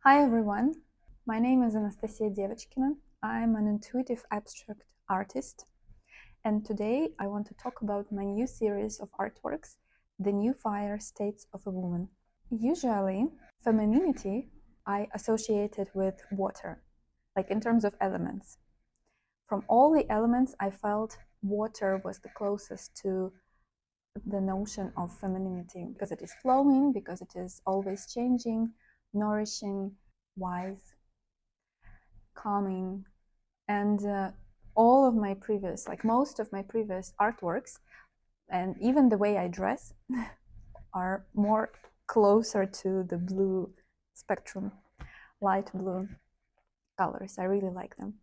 Hi everyone, my name is Anastasia Devachkina. I'm an intuitive abstract artist, and today I want to talk about my new series of artworks, The New Fire States of a Woman. Usually, femininity I associated with water, like in terms of elements. From all the elements, I felt water was the closest to the notion of femininity because it is flowing, because it is always changing, nourishing, wise, calming, and all of my previous, like most of my previous artworks, and even the way I dress, are more closer to the blue spectrum, light blue colors. I really like them.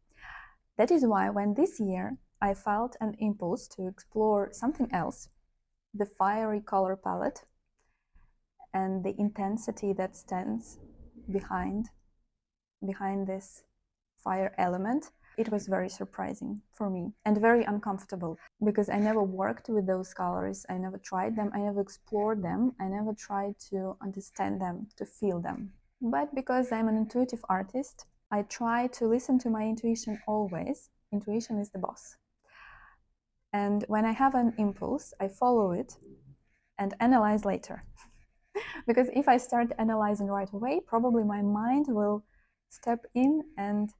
That is why when this year I felt an impulse to explore something else, the fiery color palette and the intensity that stands behind this fire element, it was very surprising for me and very uncomfortable because I never worked with those colors. I never tried them. I never explored them. I never tried to understand them, to feel them. But because I'm an intuitive artist, I try to listen to my intuition always. Intuition is the boss. And when I have an impulse, I follow it and analyze later. Because if I start analyzing right away, probably my mind will step in and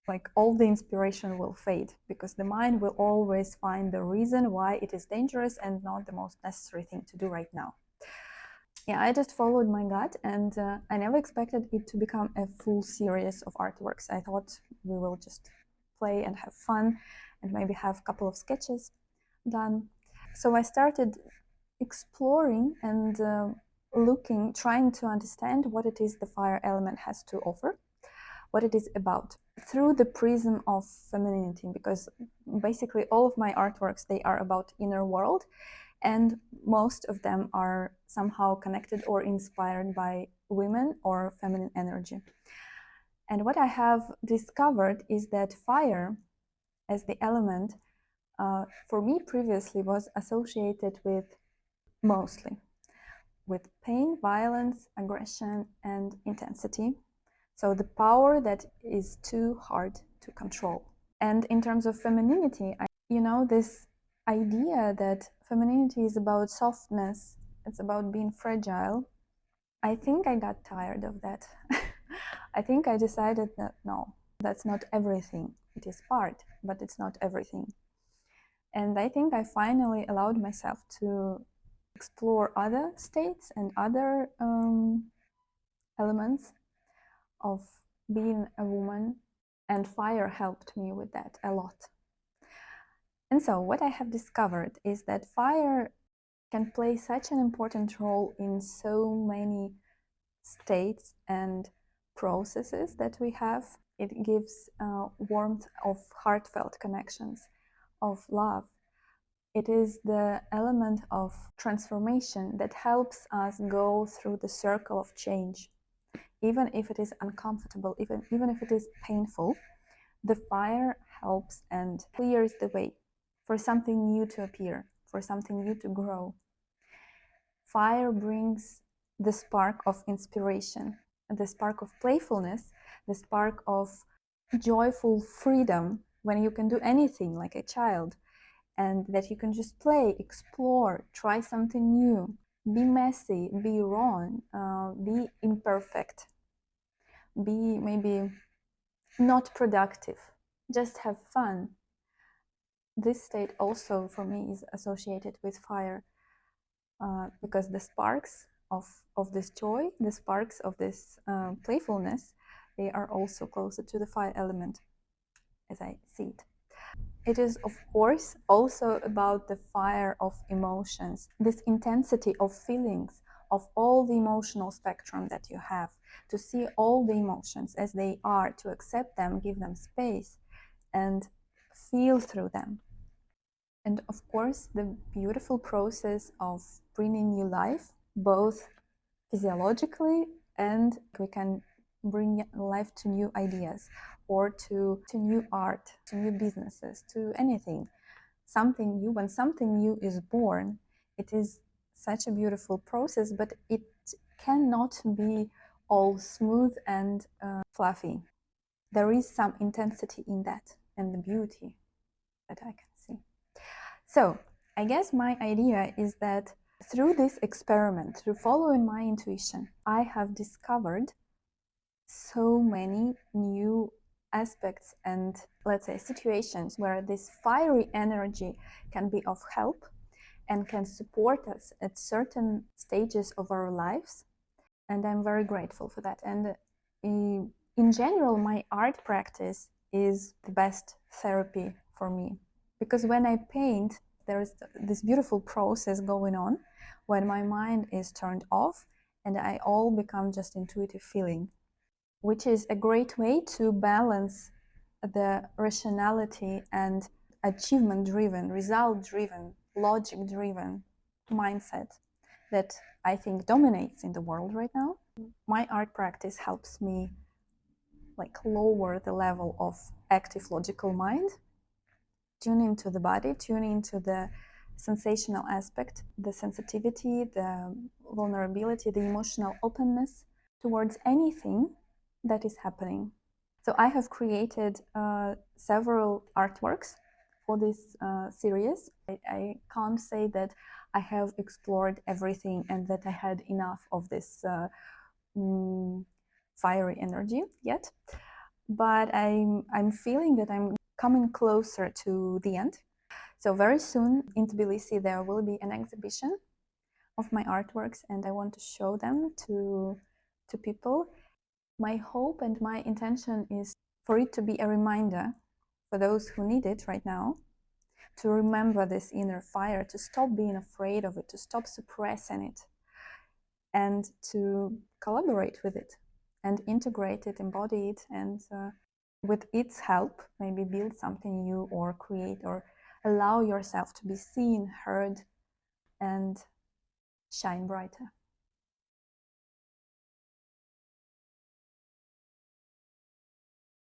like all the inspiration will fade, because the mind will always find the reason why it is dangerous and not the most necessary thing to do right now. Yeah, I just followed my gut, and I never expected it to become a full series of artworks. I thought we will just play and have fun and maybe have a couple of sketches done. So I started exploring and looking, trying to understand what it is the fire element has to offer, what it is about, through the prism of femininity, because basically all of my artworks, they are about inner world, and most of them are somehow connected or inspired by women or feminine energy. And what I have discovered is that fire as the element, for me previously, was associated with mostly with pain, violence, aggression, and intensity. So the power that is too hard to control. And in terms of femininity, this idea that femininity is about softness, it's about being fragile, I think I got tired of that. I think I decided that no, that's not everything. It is part, but it's not everything. And I think I finally allowed myself to explore other states and other elements of being a woman, and fire helped me with that a lot. And so what I have discovered is that fire can play such an important role in so many states and processes that we have. It gives warmth of heartfelt connections, of love. It is the element of transformation that helps us go through the circle of change. Even if it is uncomfortable, even if it is painful, the fire helps and clears the way for something new to appear, for something new to grow. Fire brings the spark of inspiration, the spark of playfulness, the spark of joyful freedom when you can do anything like a child, and that you can just play, explore, try something new, be messy, be wrong, be imperfect, be maybe not productive, just have fun. This state also for me is associated with fire, because the sparks of this joy, the sparks of this playfulness, they are also closer to the fire element as I see it. It is, of course, also about the fire of emotions, this intensity of feelings, of all the emotional spectrum that you have, to see all the emotions as they are, to accept them, give them space, and feel through them. And of course, the beautiful process of bringing new life, both physiologically, and we can bring life to new ideas, or to new art, to new businesses, to anything. Something new, when something new is born, it is such a beautiful process, but it cannot be all smooth and fluffy. There is some intensity in that and the beauty that I can see. So I guess my idea is that through this experiment, through following my intuition, I have discovered so many new aspects and, let's say, situations where this fiery energy can be of help and can support us at certain stages of our lives. And I'm very grateful for that. And in general, my art practice is the best therapy for me. Because when I paint, there's this beautiful process going on when my mind is turned off and I all become just intuitive feeling, which is a great way to balance the rationality and achievement-driven, result-driven, logic-driven mindset that I think dominates in the world right now. My art practice helps me lower the level of active logical mind, tune into the body, tune into the sensational aspect, the sensitivity, the vulnerability, the emotional openness towards anything that is happening. So I have created several artworks for this series. I can't say that I have explored everything and that I had enough of this fiery energy yet, but I'm feeling that I'm coming closer to the end. So very soon in Tbilisi there will be an exhibition of my artworks, and I want to show them to people. My hope and my intention is for it to be a reminder for those who need it right now, to remember this inner fire, to stop being afraid of it, to stop suppressing it, and to collaborate with it and integrate it, embody it, and with its help, maybe build something new or create or allow yourself to be seen, heard, and shine brighter.